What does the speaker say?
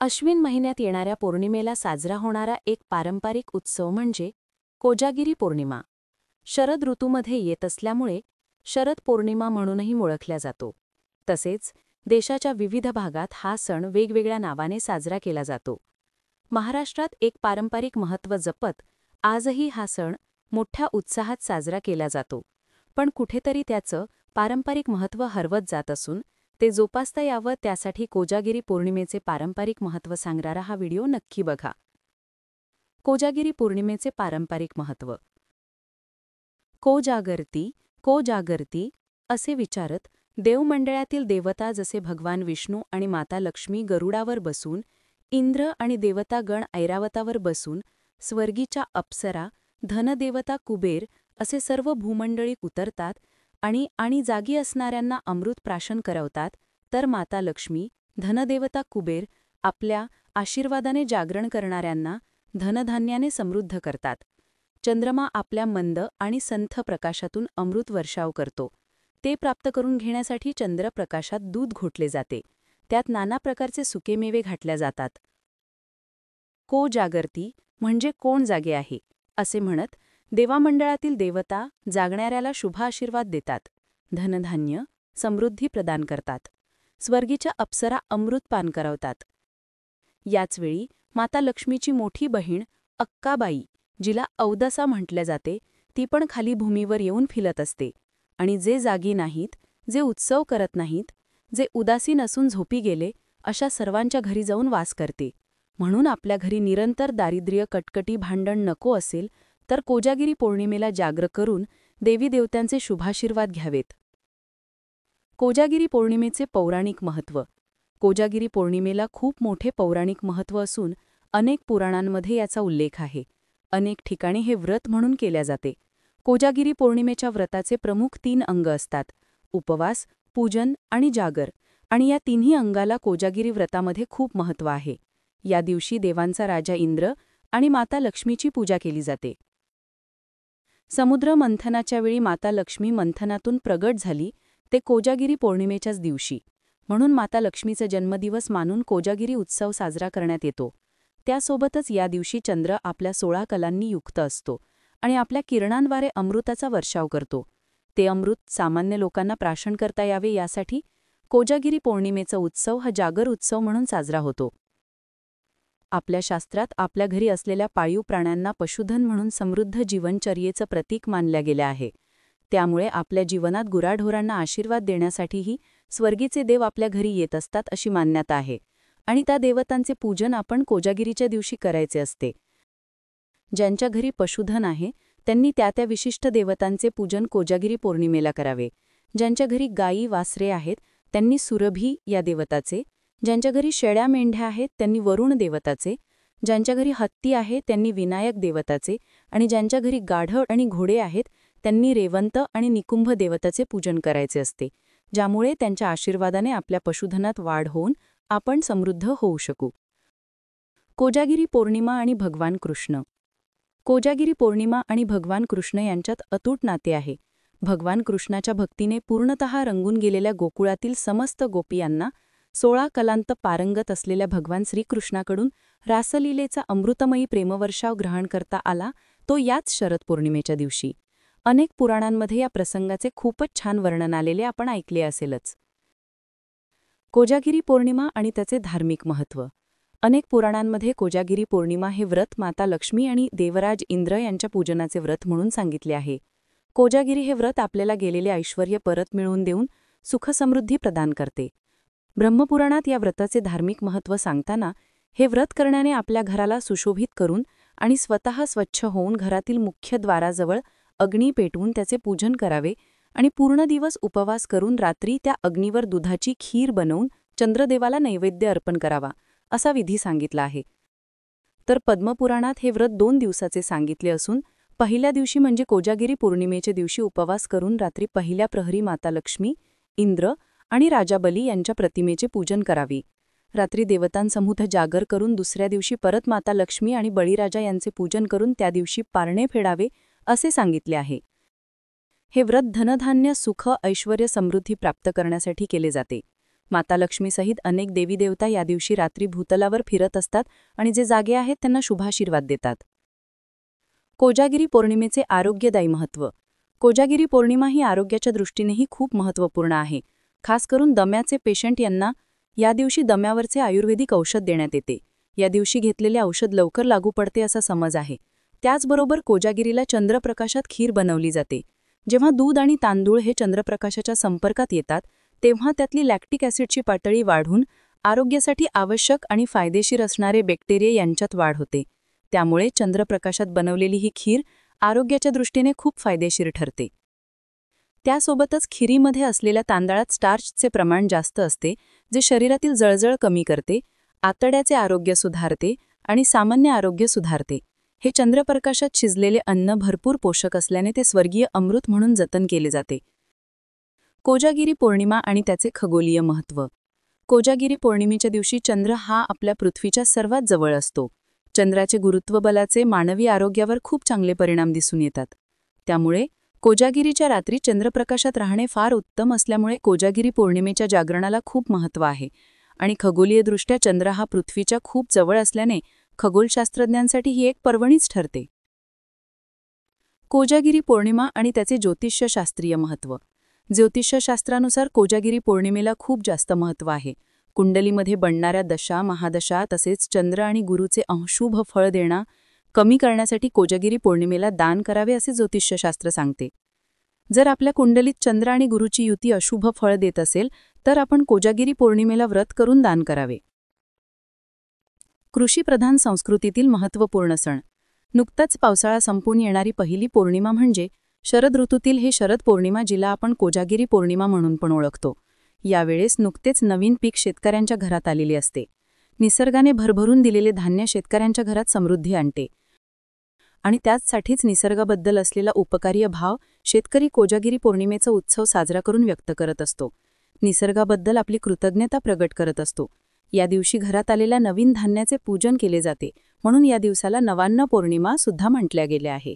अश्विन महिन्यात येणाऱ्या पौर्णिमेला साजरा होणारा एक पारंपरिक उत्सव म्हणजे कोजागिरी पौर्णिमा. शरद ऋतूमध्ये येत असल्यामुळे शरद पौर्णिमा म्हणूनही ओळखल्या जातो. तसेच देशाच्या विविध भागात हा सण वेगवेगळ्या नावाने साजरा केला जातो. महाराष्ट्रात एक पारंपरिक महत्त्व जपत आजही हा सण मोठ्या उत्साहात साजरा केला जातो. पण कुठेतरी त्याचं पारंपरिक महत्त्व हरवत जात असून ते जोपासता यावं त्यासाठी कोजागिरी पौर्णिमेचे पारंपरिक महत्त्व सांगणारा हा व्हिडिओ नक्की बघा. कोजागिरी पौर्णिमेचे पारंपरिक महत्त्व. को जागरती असे विचारत देवमंडळातील देवता जसे भगवान विष्णू आणि माता लक्ष्मी गरुडावर बसून, इंद्र आणि देवतागण ऐरावतावर बसून, स्वर्गीच्या अप्सरा, धनदेवता कुबेर असे सर्व भूमंडळी उतरतात आणि जागी असणाऱ्यांना अमृत प्राशन करवतात, तर माता लक्ष्मी, धनदेवता कुबेर आपल्या आशीर्वादाने जागरण करणाऱ्यांना धनधान्याने समृद्ध करतात. चंद्रमा आपल्या मंद आणि संथ प्रकाशातून अमृत वर्षाव करतो. ते प्राप्त करून घेण्यासाठी चंद्रप्रकाशात दूध घोटले जाते. त्यात नाना प्रकारचे सुकेमेवे घातल्या जातात. को जागरती म्हणजे कोण जागे आहे असे म्हणत देवामंडळातील देवता जागणाऱ्याला शुभ आशीर्वाद देतात, धनधान्य, समृद्धी प्रदान करतात. स्वर्गीच्या अप्सरा अमृत पान करवतात. याचवेळी माता लक्ष्मीची मोठी बहीण अक्काबाई, जिला औदसा म्हटले जाते, ती पण खाली भूमीवर येऊन फिरत असते आणि जे जागी नाहीत, जे उत्सव करत नाहीत, जे उदासीन असून झोपी गेले, अशा सर्वांच्या घरी जाऊन वास करते. म्हणून आपल्या घरी निरंतर दारिद्र्य, कटकटी, भांडण नको असेल तर कोजागिरी पौर्णिमेला जागर करून देवी देवतांचे शुभाशीर्वाद घ्यावेत. कोजागिरी पौर्णिमेचे पौराणिक महत्त्व. कोजागिरी पौर्णिमेला खूप मोठे पौराणिक महत्त्व असून अनेक पुराणांमध्ये याचा उल्लेख आहे. अनेक ठिकाणी हे व्रत म्हणून केल्या जाते. कोजागिरी पौर्णिमेच्या व्रताचे प्रमुख 3 अंग असतात: उपवास, पूजन आणि जागर. आणि या तिन्ही अंगाला कोजागिरी व्रतामध्ये खूप महत्त्व आहे. या दिवशी देवांचा राजा इंद्र आणि माता लक्ष्मीची पूजा केली जाते. समुद्र मंथनाच्या वेळी माता लक्ष्मी मंथनातून प्रगट झाली ते कोजागिरी पौर्णिमेच्याच दिवशी. म्हणून माता लक्ष्मीचा जन्मदिवस मानून कोजागिरी उत्सव साजरा करण्यात येतो. त्यासोबतच या दिवशी चंद्र आपल्या 16 कलांनी युक्त असतो आणि आपल्या किरणांद्वारे अमृताचा वर्षाव करतो. ते अमृत सामान्य लोकांना प्राशन करता यावे यासाठी कोजागिरी पौर्णिमेचा उत्सव हा जागर उत्सव म्हणून साजरा होतो. आपल्या शास्त्रात आपल्या घरी असलेल्या पाळीव प्राण्यांना पशुधन म्हणून समृद्ध जीवनचर्येचं प्रतीक मानल्या गेले आहे. त्यामुळे आपल्या जीवनात गुराढोरांना आशीर्वाद देण्यासाठीही स्वर्गीचे देव आपल्या घरी येत असतात अशी मान्यता आहे आणि त्या देवतांचे पूजन आपण कोजागिरीच्या दिवशी करायचे असते. ज्यांच्या घरी पशुधन आहे त्यांनी त्या विशिष्ट देवतांचे पूजन कोजागिरी पौर्णिमेला करावे. ज्यांच्या घरी गायी वासरे आहेत त्यांनी सुरभी या देवताचे, ज्यांच्या घरी शेळ्या मेंढ्या आहेत त्यांनी वरुण देवताचे, ज्यांच्या घरी हत्ती आहे त्यांनी विनायक देवताचे आणि ज्यांच्या घरी गाढव आणि घोडे आहेत त्यांनी रेवंत आणि निकुंभ देवताचे पूजन करायचे असते, ज्यामुळे त्यांच्या आशीर्वादाने आपल्या पशुधनात वाढ होऊन आपण समृद्ध होऊ शकू. कोजागिरी पौर्णिमा आणि भगवान कृष्ण. कोजागिरी पौर्णिमा आणि भगवान कृष्ण यांच्यात अतूट नाते आहे. भगवान कृष्णाच्या भक्तीने पूर्णतः रंगून गेलेल्या गोकुळातील समस्त गोपियांना 16 कलांत पारंगत असलेल्या भगवान श्रीकृष्णाकडून रासलीलेचा अमृतमयी प्रेमवर्षाव ग्रहण करता आला, तो याच शरद पौर्णिमेच्या दिवशी. अनेक पुराणांमध्ये या प्रसंगाचे खूपच छान वर्णन आलेले आपण ऐकले असेलच. कोजागिरी पौर्णिमा आणि त्याचे धार्मिक महत्त्व. अनेक पुराणांमध्ये कोजागिरी पौर्णिमा हे व्रत माता लक्ष्मी आणि देवराज इंद्र यांच्या पूजनाचे व्रत म्हणून सांगितले आहे. कोजागिरी हे व्रत आपल्याला गेलेले ऐश्वर्य परत मिळवून देऊन सुखसमृद्धी प्रदान करते. ब्रह्मपुराणात या व्रताचे धार्मिक महत्त्व सांगताना हे व्रत करण्याने आपल्या घराला सुशोभित करून आणि स्वतः स्वच्छ होऊन घरातील मुख्य द्वाराजवळ अग्नी पेटवून त्याचे पूजन करावे आणि पूर्ण दिवस उपवास करून रात्री त्या अग्नीवर दुधाची खीर बनवून चंद्रदेवाला नैवेद्य अर्पण करावा, असा विधी सांगितला आहे. तर पद्मपुराणात हे व्रत 2 दिवसाचे सांगितले असून पहिल्या दिवशी म्हणजे कोजागिरी पौर्णिमेच्या दिवशी उपवास करून रात्री पहिल्या प्रहरी माता लक्ष्मी, इंद्र आणि राजा बली यांच्या प्रतिमेचे पूजन करावे. रात्री देवतांसमूह जागर करून दुसऱ्या दिवशी परत माता लक्ष्मी आणि बळीराजा यांचे पूजन करून त्या दिवशी पारणे फेडावे असे सांगितले आहे. हे व्रत धनधान्य, सुख, ऐश्वर्य, समृद्धी प्राप्त करण्यासाठी केले जाते. माता लक्ष्मीसहित अनेक देवी देवता या दिवशी रात्री भूतलावर फिरत असतात आणि जे जागे आहेत त्यांना शुभाशीर्वाद देतात. कोजागिरी पौर्णिमेचे आरोग्यदायी महत्त्व. कोजागिरी पौर्णिमा ही आरोग्याच्या दृष्टीनेही खूप महत्त्वपूर्ण आहे. खास करून दम्याचे पेशंट यांना या दिवशी दम्यावरचे आयुर्वेदिक औषध देण्यात येते. या दिवशी घेतलेले औषध लवकर लागू पडते असा समज आहे. त्याचबरोबर कोजागिरीला चंद्रप्रकाशात खीर बनवली जाते. जेव्हा दूध आणि तांदूळ हे चंद्रप्रकाशाच्या संपर्कात येतात तेव्हा त्यातली लॅक्टिक ॲसिडची पातळी वाढून आरोग्यासाठी आवश्यक आणि फायदेशीर असणारे बॅक्टेरिया यांच्यात वाढ होते. त्यामुळे चंद्रप्रकाशात बनवलेली ही खीर आरोग्याच्या दृष्टीने खूप फायदेशीर ठरते. त्यासोबतच खिरीमध्ये असलेल्या तांदळात स्टार्चचे प्रमाण जास्त असते, जे शरीरातील जळजळ कमी करते, आतड्याचे आरोग्य सुधारते आणि सामान्य आरोग्य सुधारते. हे चंद्रप्रकाशात शिजलेले अन्न भरपूर पोषक असल्याने ते स्वर्गीय अमृत म्हणून जतन केले जाते. कोजागिरी पौर्णिमा आणि त्याचे खगोलीय महत्त्व. कोजागिरी पौर्णिमेच्या दिवशी चंद्र हा आपल्या पृथ्वीच्या सर्वात जवळ असतो. चंद्राचे गुरुत्वबलाचे मानवी आरोग्यावर खूप चांगले परिणाम दिसून येतात. त्यामुळे कोजागिरीच्या रात्री चंद्रप्रकाशात राहणे फार उत्तम असल्यामुळे कोजागिरी पौर्णिमेच्या जागरणाला खूप महत्त्व आहे. आणि खगोलीयदृष्ट्या चंद्र हा पृथ्वीच्या खूप जवळ असल्याने खगोलशास्त्रज्ञांसाठी ही एक पर्वणीच ठरते. कोजागिरी पौर्णिमा आणि त्याचे ज्योतिष्यशास्त्रीय महत्त्व. ज्योतिष्यशास्त्रानुसार कोजागिरी पौर्णिमेला खूप जास्त महत्त्व आहे. कुंडलीमध्ये बनणाऱ्या दशा, महादशा तसेच चंद्र आणि गुरुचे अशुभ फळ देणं कमी करण्यासाठी कोजागिरी पौर्णिमेला दान करावे असे ज्योतिष्यशास्त्र सांगते. जर आपल्या कुंडलीत चंद्र आणि गुरुची युती अशुभ फळ देत असेल तर आपण कोजागिरी पौर्णिमेला व्रत करून दान करावे. कृषीप्रधान संस्कृतीतील महत्त्वपूर्ण सण. नुकताच पावसाळा संपून येणारी पहिली पौर्णिमा म्हणजे शरद ऋतूतील हे शरद पौर्णिमा, जिला आपण कोजागिरी पौर्णिमा म्हणून पण ओळखतो. यावेळेस नुकतेच नवीन पीक शेतकऱ्यांच्या घरात आलेले असते. निसर्गाने भरभरून दिलेले धान्य शेतकऱ्यांच्या घरात समृद्धी आणते. आणि त्याचसाठीच निसर्गाबद्दल असलेला उपकार्य भाव शेतकरी कोजागिरी पौर्णिमेचा उत्सव साजरा करून व्यक्त करत असतो. निसर्गाबद्दल आपली कृतज्ञता प्रगट करत असतो. या दिवशी घरात आलेल्या नवीन धान्याचे पूजन केले जाते, म्हणून या दिवसाला नवान्न पौर्णिमा सुद्धा म्हटल्या गेले आहे.